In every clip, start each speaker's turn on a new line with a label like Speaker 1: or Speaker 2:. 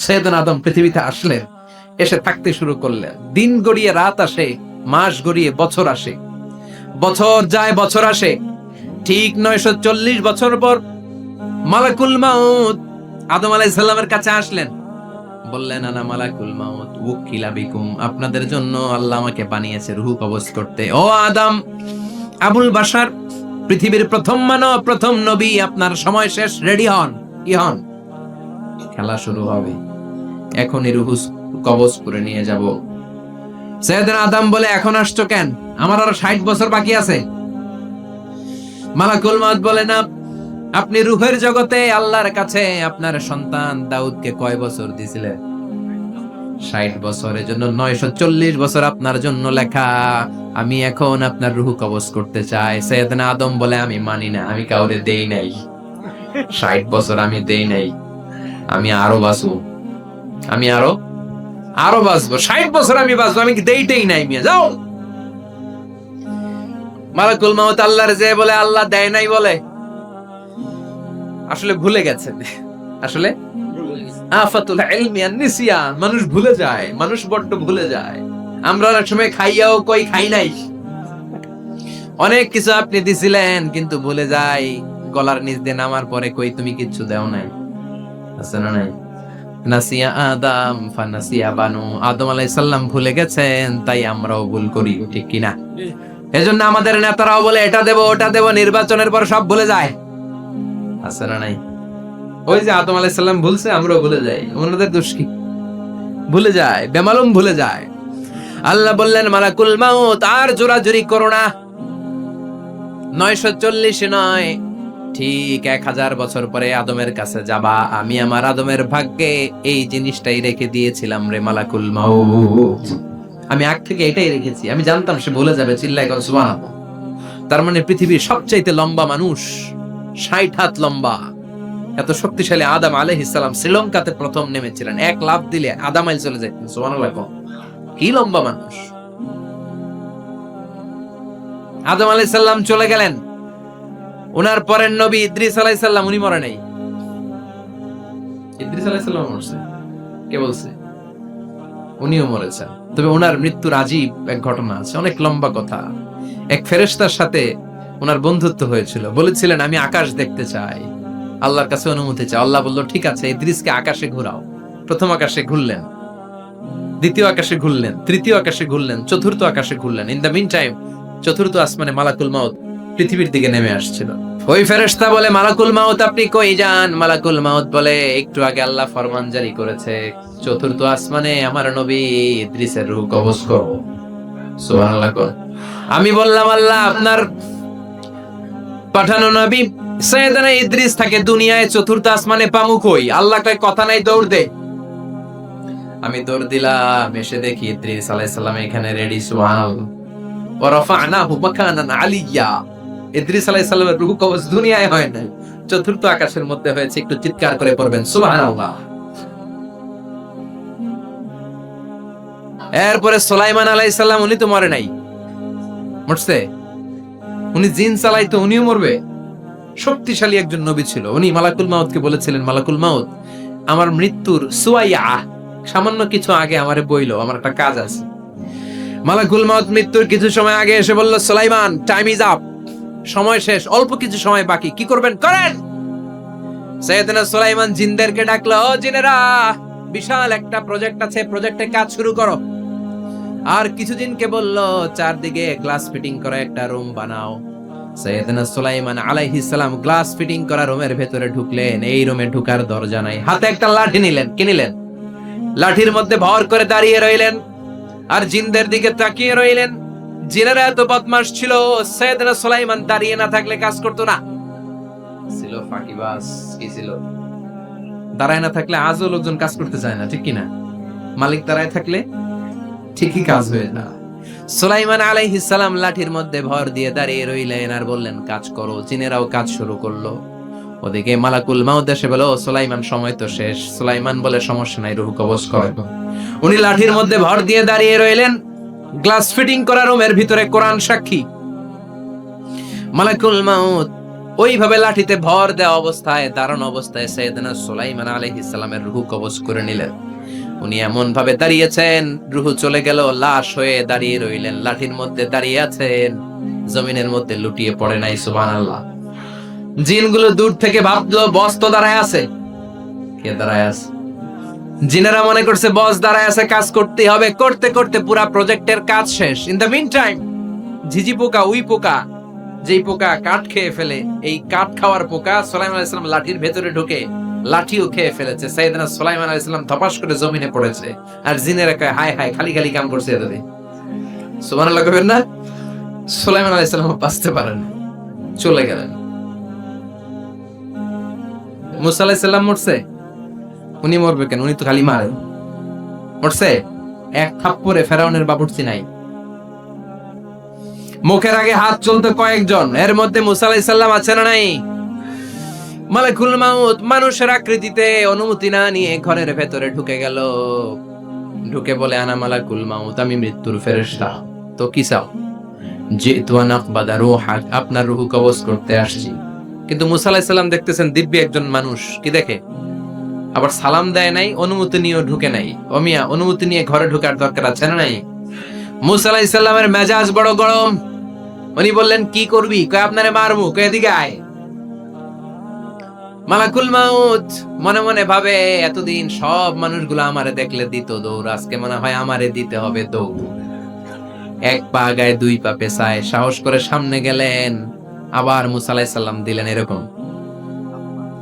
Speaker 1: সৈয়দনা আদম পৃথিবীতে আসলেন, এসে থাকতে শুরু করলেন। দিন গড়িয়ে রাত আসে, মাস গড়িয়ে বছর আসে, বছর যায় বছর আসে। ঠিক 940 বছর পর মালাকুল মাউত আদম আলাইহিস সালামের কাছে আসলেন। বললেন, আনা মালাকুল মাউত উকিলা বিকুম, আপনাদের জন্য আল্লাহ আমাকে বানিয়েছে রূহ কবজ করতে। ও আদম, আবুল বাশার, পৃথিবীর প্রথম মানব, প্রথম নবী, আপনার সময় শেষ, রেডি হন। কি হন? খেলা শুরু হবে, এখনই রূহ কবজ করে নিয়ে যাব। সৈয়দনা আদম বলে, এখন আসছো কেন? আমার আরো 60 বছর বাকি আছে। মালাকুল মাউত বলে, না, আপনি রূহের জগতে আল্লাহর কাছে আপনার সন্তান দাউদকে কয় বছর দিয়েছিলেন? 60 বছর। এজন্য 940 বছর আপনার জন্য লেখা। আমি এখন আপনার রূহ কবজ করতে চাই। সৈয়দনা আদম বলে, আমি মানি না, আমি কাউরে দেই নাই। 60 বছর আমি দেই নাই, আমি আরো বাঁচবো, আমি আরো বাঁচবো, 60 বছর আমি বাঁচবো, আমি দেইতেই নাই। মিয়া যাও। মালাকুল মাউত আল্লাহর যে বলে আল্লাহ দেয় নাই বলে, আসলে ভুলে গেছে। আসলে আফাতুল ইলমি আন-নিসিয়ান, মানুষ ভুলে যায়, মানুষ বড্ড ভুলে যায়। আমরা অনেক সময় খাইয়াও কই খাই নাই। অনেক কিছু আপনি দিছিলেন কিন্তু ভুলে যাই, গলার নিচ দিয়ে নামার পরে কই তুমি কিচ্ছু দেও নাই। আছে না নাই? নাসিয়া আদম ফানাসিয়া বানু, আদম আলাইহিস সালাম ভুলে গেছেন, তাই আমরাও ভুল করি, ঠিক কি না? এজন্য আমাদের নেতারাও বলে এটা দেব ওটা দেব, নির্বাচনের পর সব ভুলে যায়। আছে না নাই? ওই যে আদম আলাইহিস সালাম ভুলছে, আমরাও ভুলে যাই। ওনাদের দোষ কি? ভুলে যায়, বেমালুম ভুলে যায়। আল্লাহ বললেন, মালাকুল মাউত আর জোরাজুরি করো না। 940 নয়, ঠিক 1000 বছর পরে আদমের কাছে যাবা। আমি আমার আদমের ভাগ্যে এই জিনিসটাই রেখে দিয়েছিলাম রে মালাকুল মাউত। আমি আগ থেকে এটাই রেখেছি, আমি জানতাম সে ভুলে যাবে। চিল্লায় কোন সুবহানাল্লাহ। তার মানে পৃথিবীর সবচাইতে লম্বা মানুষ, 60 হাত লম্বা, এত শক্তিশালী আদম আলাইহিস সালাম শ্রীলঙ্কাতে প্রথম নেমেছিলেন। এক লাফ দিলে আধা মাইল চলে যেতেন। সুবহানাল্লাহ। কি লম্বা মানুষ! আদম আলাইহিস সালাম চলে গেলেন। উনার পরের নবী ইদ্রিস আলাইহিস সালাম, উনি মরে নাই। ইদ্রিস আলাইহিস সালাম মরছে, কে বলছে? উনিও মরেছেন। তবে উনার মৃত্যুর আজীব এক ঘটনা আছে, অনেক লম্বা কথা। এক ফেরেশতার সাথে উনার বন্ধুত্ব হয়েছিল। বলেছিলেন, আমি আকাশ দেখতে চাই, আল্লাহর কাছে অনুমতি চাই। আল্লাহ বলল, ঠিক আছে, ইদ্রিসকে আকাশে ঘোরাও। প্রথম আকাশে ঘুরলেন, দ্বিতীয় আকাশে ঘুরলেন, তৃতীয় আকাশে ঘুরলেন, চতুর্থ আকাশে ঘুরলেন। ইন দ্য মিন টাইম চতুর্থ আসমানে মালাকুল মাউত পৃথিবীর দিকে নেমে আসছিল। ওই ফেরেশতা বলে, মালাকুল মাউত আপনি কই যান? মালাকুল মাউত বলে, একটু আগে আল্লাহ ফরমান জারি করেছে, চতুর্থ আসমানে আমার নবী ইদ্রিসের রূহ কবজ করব। সুবহানাল্লাহ। আমি বললাম, আল্লাহ আপনার পাঠানো নবী সৈয়দনা ইদ্রিস থাকে দুনিয়ায়, চতুর্থ আসমানে পামু কই? আল্লাহ কয়, কথা নাই, দৌড় দে। আমি দৌড় দিলাম, এসে দেখি ইদ্রিস আলাইহিস সালাম এখানে রেডি। সুবহানাল্লাহ। ওয়া রাফা'নাহু মাকানান আলিয়্যা। ইদ্রিস আলাইহিস সালামের রূহ কবজ দুনিয়ায় হয় না, চতুর্থ আকাশের মধ্যে হয়েছে। একটু চিৎকার করে পড়বেন সুবহানাল্লাহ। এরপরে সুলাইমান আলাইহিস সালাম, উনি তো মরে নাই। মরছে? উনি জিন চালাইতো, উনিও মরবে? শক্তিশালী একজন নবী ছিল। উনি মালাকুল মাউতকে বলেছিলেন, মালাকুল মাউত আমার মৃত্যুর সুয়াইয়া, সামান্য কিছু আগে আমারে বইলো, আমার একটা কাজ আছে। মালাকুল মাউত মৃত্যুর কিছু সময় আগে এসে বলল, সুলাইমান টাইম ইজ আপ, সময় শেষ, অল্প কিছু সময় বাকি, কি করবেন করেন। সৈয়দনা সুলাইমান জিনদেরকে ডাকলো, ও জিনেরা, বিশাল একটা প্রজেক্ট আছে, প্রজেক্টে কাজ শুরু করো। আর কিছু জিনকে বলল, চারদিকে গ্লাস ফিটিং করা একটা রুম বানাও। সৈয়দনা সুলাইমান আলাইহিস সালাম গ্লাস ফিটিং করা রুমের ভেতরে ঢুকলেন। এই রুমে ঢুকার দরজা নাই। হাতে একটা লাঠি নিলেন, কি নিলেন? লাঠির মধ্যে ভর করে দাঁড়িয়ে রইলেন আর জিনদের দিকে তাকিয়ে রইলেন। জিনেরা এত বদমাশ ছিল, সৈয়দনা সুলাইমান দাঁড়িয়ে না থাকলে কাজ করতো না। ছিল ফাঁকিবাজ। কি ছিল? দাঁড়ায় না থাকলে আজও লোকজন কাজ করতে চায় না, ঠিক কিনা? মালিক দাঁড়ায় থাকলে ঠিকই কাজ হয়ে যায়। সুলাইমান আলাইহিস সালাম লাঠির মধ্যে ভর দিয়ে দাঁড়িয়ে রইলেন আর বললেন, কাজ করো। জিনেরাও কাজ শুরু করলো। ওদিকে মালাকুল মাউত এসে বলে, ও সুলাইমান সময় তো শেষ। সুলাইমান বলে, সমস্যা নাই, রূহ কবজ করো। উনি লাঠির মধ্যে ভর দিয়ে দাঁড়িয়ে রইলেন। গ্লাস ফিটিং করা রুমের ভিতরে কোরআন সাক্ষী। মালাকুল মাউত ওইভাবে লাঠিতে ভর দেওয়া অবস্থায়, দাঁড়ানো অবস্থায় সাইয়েদনা সুলাইমান আলাইহিস সালামের রূহ কবজ করে নিলেন। উনি এমন ভাবে দাঁড়িয়েছেন, রূহ চলে গেল, লাশ হয়ে দাঁড়িয়ে রইলেন, লাঠির মধ্যে দাঁড়িয়ে আছেন, জমিনের মধ্যে লুটিয়ে পড়ে নাই। সুবহানাল্লাহ। জিনগুলো দূর থেকে ভাবলো বস তো দাঁড়ায় আছে। কে দাঁড়ায় আছে? জিনেরা মনে করছে বস দাঁড়ায় আছে, কাজ করতেই হবে। করতে করতে পুরা প্রজেক্টের কাজ শেষ। ইন দ্য মিন টাইম ঝিঝি পোকা, উই পোকা, যেই পোকা কাঠ খেয়ে ফেলে, এই কাঠ খাওয়ার পোকা সুলাইমান আলাইহিস সালাম লাঠির ভেতরে ঢুকে লাঠিও খেয়ে ফেলেছে। সাইয়েদনা সুলাইমান আলাইহিস সালাম ধপাস করে জমিনে পড়েছে। আর জিনেরা কয় হায় হায়, খালি খালি কাম করছে এতদিন। সুবহানাল্লাহ কইবেন না? সুলাইমান আলাইহিস সালাম বাঁচতে পারেন, চলে গেলেন। মুসা আলাইহিস সালাম মরছে? উনি মরবে কেন? উনি তো খালি মারে। মরছে? এক থাপ্পড়ে ফেরাউনের বাবুর্চি নাই। মুখের আগে হাত চলতে কয়েকজন, এর মধ্যে মুসা আলাইহিস সালাম আছে না নাই? মালাকুল মাউত মানুষের আকৃতিতে অনুমতি না নিয়ে ঘরের ভেতরে ঢুকে গেল। ঢুকে বলে আনা মালাকুল মাউত, আমি মৃত্যুর ফেরেশতা। তো কি চাও? জিতু আন আকবাদা রূহাক, আপনার রূহ কবজ করতে আসছি। কিন্তু মুসা আলাইহিস সালাম দেখতেছেন দিব্যি একজন মানুষ, কি দেখে? আবার সালাম দেয় নাই, অনুমতি নিয়েও ঢুকে নাই। অমিয়া অনুমতি নিয়ে ঘরে ঢোকার দরকার আছে না নাই? মুসা আলাইহিস সালামের মেজাজ বড় গরম। উনি বললেন কি করবি? কয় আপনারে মারবো। কয় এদিকে আয়। মালাকুল মাউত মনে মনে ভাবে এতদিন সব মানুষগুলো আমারে দেখলে দিত দৌড়, আজকে মনে হয় আমারে দিতে হবে দৌড়। এক পা গায়ে দুই পা পেছায় সাহস করে সামনে গেলেন। আবার মুসা আলাইহিস সালাম দিলেন এরকম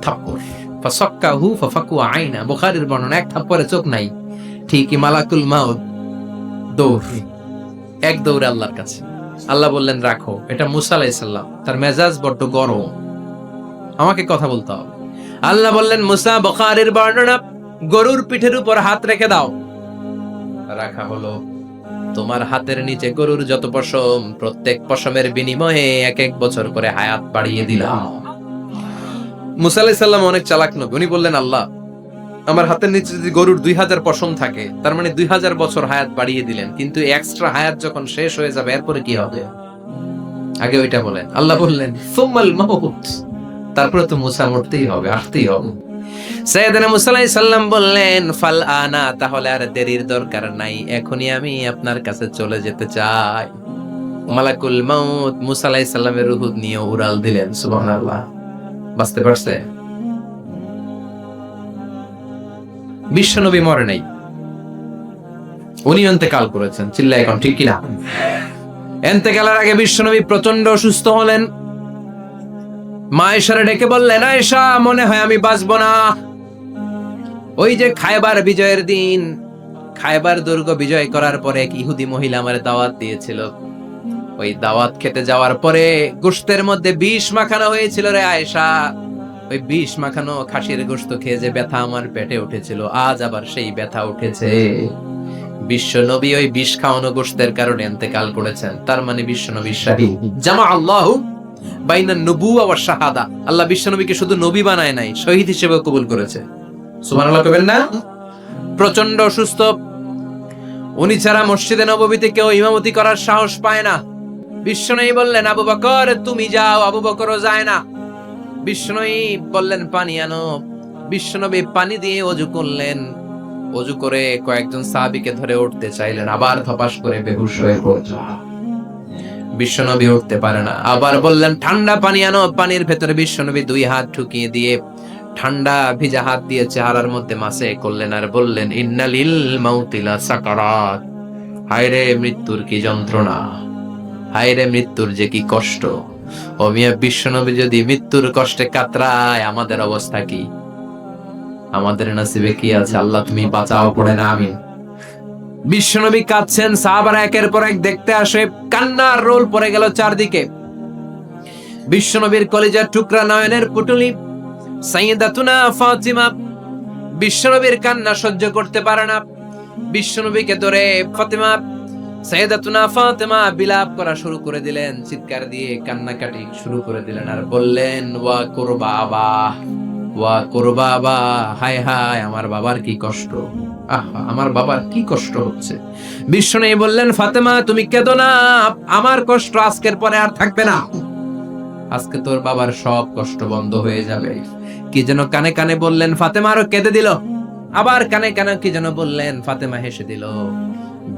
Speaker 1: থাপ্পড়। ফাসাক্কাহু ফাফাকু আইনা, বুখারীর বর্ণনা, এক থাপ্পড়ে চোখ নাই। ঠিকই মালাকুল মাউত দৌড়, এক দৌড়ে আল্লাহর কাছে। আল্লাহ বললেন রাখো, এটা মুসা আলাইহিস সালাম, তার মেজাজ বড্ড গরম, আমাকে কথা বলতে হবে। আল্লাহ বললেন মুসা, বুখারীর বর্ণনা, গরুর পিঠের উপর হাত রেখে দাও। রাখা হলো। তোমার হাতের নিচে গরুর যত পশম, প্রত্যেক পশমের বিনিময়ে এক এক বছর করে হায়াত বাড়িয়ে দিলাম। মুসা আলাইহিস সালাম অনেক চালাক নবী। উনি বললেন আল্লাহ, আমার হাতের নিচে যদি গরুর 2000 পশম থাকে, তার মানে 2000 বছর হায়াত বাড়িয়ে দিলেন, কিন্তু এক্সট্রা হায়াত যখন শেষ হয়ে যাবে এরপরে কি হবে? আগে ওইটা বলেন। আল্লাহ বললেন সুম্মাল মাউত, তারপরে তো মুসা মরতেই হবে, আসতেই হবে। সাইয়েদনা মুসা আলাইহিস সালাম বললেন ফাল আনা, তাহলে আর দেরির দরকার নাই, এখনই আমি আপনার কাছে চলে যেতে চাই। মালাকুল মাউত মুসা আলাইহিস সালামের রূহ নিয়ে উড়াল দিলেন। সুবহানাল্লাহ। বাঁচতে পারছে? বিশ্বনবী মরে নাই, উনি ইন্তেকাল করেছেন। চিল্লায় এখন ঠিক কিনা? ইন্তেকালের আগে বিশ্বনবী প্রচন্ড অসুস্থ হলেন। মা আয়েশারে ডেকে বললেন, আয়েশা মনে হয় আমি বাঁচবো না। ওই যে খায়বার বিজয়ের দিন, খায়বার দুর্গ বিজয় করার পরে এক ইহুদি মহিলা আমার দাওয়াত দিয়েছিল। ওই দাওয়াত খেতে যাওয়ার পরে গোশতের মধ্যে বিষ মাখানো হয়েছিল রে আয়েশা। ওই বিষ মাখানো খাসির গোশত খেয়ে যে ব্যথা আমার পেটে উঠেছিল, আজ আবার সেই ব্যথা উঠেছে। বিশ্বনবী ওই বিষ খাওয়ানো গোশতের কারণে ইন্তেকাল করেছেন। তার মানে বিশ্বনবী শাহীদ। জামা আল্লাহু বাইনা নবুওয়া ওয়া শাহাদা, আল্লাহ বিশ্বনবীকে শুধু নবী বানায় নাই, শহীদ হিসেবে কবুল করেছে। সুবহানাল্লাহ কইবেন না? প্রচন্ড অসুস্থ, উনি ছাড়া মসজিদে নববীতে কেউ ইমামতি করার সাহস পায় না। বিশ্বনবী বললেন আবু বকর তুমি যাও, আবু বকরও যায় না। বিশ্বনবী বললেন পানি আনো। বিশ্বনবী পানি দিয়ে ওযু করলেন। ওযু করে কয়েকজন সাহাবীকে ধরে উঠতে চাইলেন, আবার ধপাস করে বেহুশ হয়ে পড়লেন। বিশ্বনবী উঠতে পারে না। আবার বললেন ঠান্ডা পানি আনো। পানির ভেতরে বিশ্বনবী দুই হাত ঢুকিয়ে দিয়ে ঠান্ডা ভিজা হাত দিয়ে চেহারার মধ্যে মাসে করলেন আর বললেন ইন্নালিল মাউতি লা সাকারাত, হায়রে মৃত্যুর কি যন্ত্রণা, হায়রে মৃত্যুর যে কি কষ্ট। ও মিয়া, বিশ্বনবী যদি মৃত্যুর কষ্টে কাতরায়, আমাদের অবস্থা কি? আমাদের নসিবে কি আছে? আল্লাহ তুমি বাঁচাও, পড়ে না আমিন। বিশ্বনবী কাঁদছেন, সাহাবারা একের পর এক দেখতে আসে, কান্নার রোল পড়ে গেল চারদিকে। বিশ্বনবীর কলিজার টুকরা নয়নের পুটুলি সাইয়্যিদাতুনা ফাতিমা বিশ্বনবীর কান্না সহ্য করতে পারে না। বিশ্বনবীকে ধরে ফাতিমা, সাইয়্যিদাতুনা ফাতিমা বিলাপ করা শুরু করে দিলেন, চিৎকার দিয়ে কান্নাকাটি শুরু করে দিলেন আর বললেন ওয়া কুরবাবা, ওয়া কুরবাবা, হায় হায় আমার বাবার কি কষ্ট, আহা আমার বাবার কি কষ্ট হচ্ছে। বিশ্বনবী বললেন ফাতেমা তুমি কেঁদো না, আমার কষ্ট আজকের পরে আর থাকবে না। আজকে তোর বাবার সব কষ্ট বন্ধ হয়ে যাবে। কি যেন কানে কানে বললেন, ফাতেমা আরো কেঁদে দিল। আবার কানে কানে কি যেন বললেন, ফাতেমা হেসে দিল।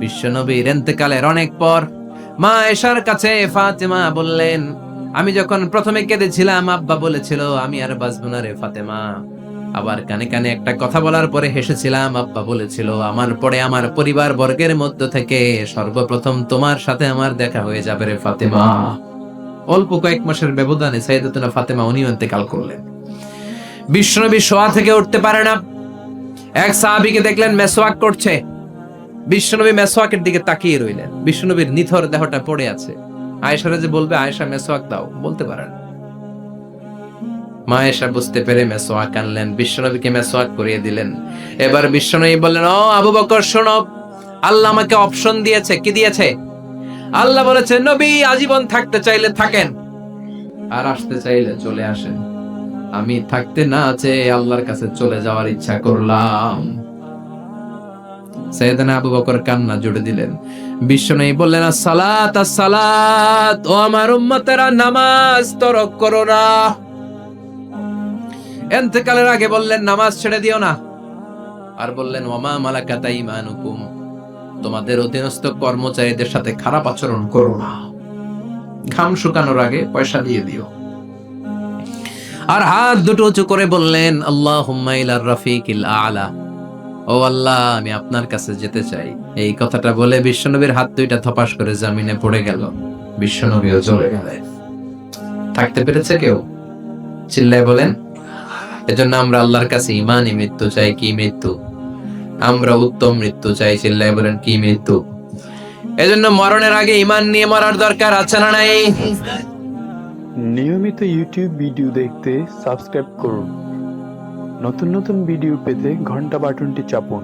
Speaker 1: বিশ্বনবীর ইন্তেকালের অনেক পর মা আয়েশার কাছে ফাতেমা বললেন, আমি যখন প্রথমে কেঁদেছিলাম আব্বা বলেছিল আমি আর বাঁচবো না রে ফাতেমা। আবার কানে কানে একটা কথা বলার পরে হেসেছিলাম, আব্বা বলেছিল আমার পরে আমার পরিবার বর্গের মধ্য থেকে সর্বপ্রথম তোমার সাথে আমার দেখা হয়ে যাবে রে ফাতেমা। অল্প কয়েক মাসের ব্যবধানে সাইয়েদাতুনা ফাতেমা উনিও ইন্তেকাল করলেন। বিশ্বনবী শোয়া থেকে উঠতে পারে না। এক সাহাবীকে দেখলেন মেসওয়াক করছে। বিশ্বনবী মেসওয়াকের দিকে তাকিয়ে রইলেন। বিশ্বনবীর নিথর দেহটা পড়ে আছে। আয়েশারে যে বলবে আয়েশা মেসওয়াক দাও, বলতে পারেন। মা আয়েশা বুঝতে পেরে মেসওয়াক আনলেন, বিশ্বনবীকে মেসওয়াক করিয়ে দিলেন। এবার বিশ্বনবী বললেন, ও আবু বকর শোনো, আল্লাহ আমাকে অপশন দিয়েছে। কি দিয়েছে? আল্লাহ বলেছে নবী আজীবন থাকতে চাইলে থাকেন, আর আসতে চাইলে চলে আসেন। আমি থাকতে না চেয়ে আল্লাহর কাছে চলে যাওয়ার ইচ্ছা করলাম। সাইয়েদনা আবু বকর কান্না জুড়ে দিলেন। বিশ্বনবী বললেন, আসসালাত আসসালাত, ও আমার উম্মতেরা নামাজ তরক করো না। ইন্তেকালের আগে বললেন নামাজ ছেড়ে দিও না। আর বললেন, ওয়ামা মালাকাত আইমানুকুম, তোমাদের অধীনস্থ কর্মচারীদের সাথে খারাপ আচরণ করো না। ঘাম শুকানোর আগে পয়সা দিয়ে দিও। আর হাত দুটো উঁচু করে বললেন, আল্লাহুম্মা ইলার রাফিকিল আ'লা, ও আল্লাহ আমি আপনার কাছে যেতে চাই। এই কথাটা বলে বিশ্বনবীর হাত দুইটা থপাস করে জমিনে পড়ে গেল। বিশ্বনবীও চলে গেলেন। থাকতে পেরেছে কেউ? চিল্লায় বলেন। এজন্য আমরা আল্লাহর কাছে ঈমানি মৃত্যু চাই। কি মৃত্যু? আমরা উত্তম মৃত্যু চাই। চিল্লায় বলেন কি মৃত্যু? এজন্য মরণের আগে ঈমান নিয়ে মরার দরকার আছে না নাই?
Speaker 2: নিয়মিত ইউটিউব ভিডিও দেখতে সাবস্ক্রাইব করুন। নতুন নতুন ভিডিও পেতে ঘন্টা বাটনটি চাপুন।